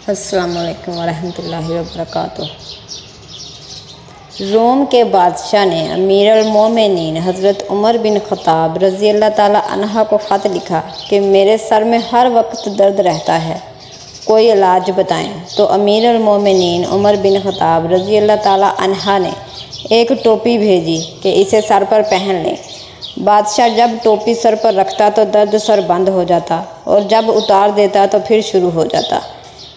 अस्सलाम वालेकुम वरहमतुल्लाहि वबरकातुह। रोम के बादशाह ने अमीरुल-मोमिनीन हज़रत उमर बिन ख़त्ताब रज़ियल्लाहु ताला अन्हा को ख़त लिखा कि मेरे सर में हर वक्त दर्द रहता है, कोई इलाज बताएं। तो अमीरुल-मोमिनीन उमर बिन ख़त्ताब रज़ियल्लाहु ताला अन्हा ने एक टोपी भेजी कि इसे सर पर पहन लें। बादशाह जब टोपी सर पर रखता तो दर्द सर बंद हो जाता और जब उतार देता तो फिर शुरू हो जाता।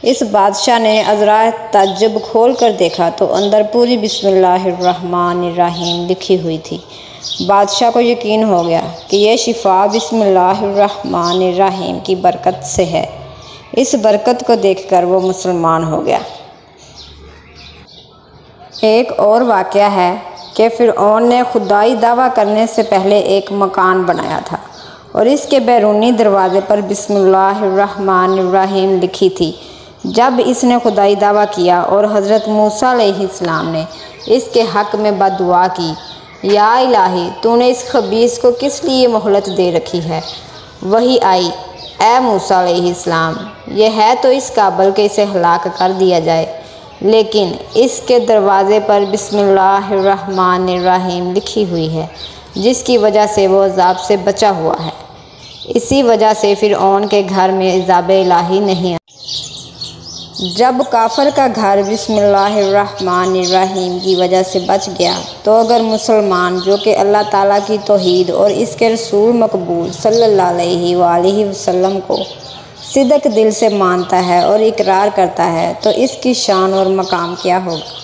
इस बादशाह ने अज़राए ताज्जुब खोल कर देखा तो अंदर पूरी बिस्मिल्लाहिर्रहमानिर्रहीम लिखी हुई थी। बादशाह को यकीन हो गया कि यह शिफा बिस्मिल्लाहिर्रहमानिर्रहीम की बरकत से है। इस बरकत को देखकर वो मुसलमान हो गया। एक और वाक़या है कि फ़िरऔन ने खुदाई दावा करने से पहले एक मकान बनाया था और इसके बैरूनी दरवाज़े पर बिस्मिल्लाहिर्रहमानिर्रहीम लिखी थी। जब इसने खुदाई दावा किया और हज़रत मूसा अलैहिस्सलाम ने इसके हक़ में बददुआ की, या इलाही तूने इस खबीस को किस लिए मोहलत दे रखी है। वही आई, ए मूसा अलैहिस्सलाम, ये है तो इस काबिल के इसे हलाक कर दिया जाए, लेकिन इसके दरवाज़े पर बिस्मिल्लाहिर्रहमानिर्रहीम लिखी हुई है, जिसकी वजह से वो अज़ाब से बचा हुआ है। इसी वजह से फ़िरऔन के घर में इज़ाब इलाही नहीं। जब काफिर का घर बिस्मिल्लाहिर्रहमानिर्रहीम की वजह से बच गया, तो अगर मुसलमान जो कि अल्लाह ताला की तौहीद और इसके रसूल मकबूल सल्लल्लाहु अलैहि वसल्लम को सिदक दिल से मानता है और इकरार करता है, तो इसकी शान और मकाम क्या होगा।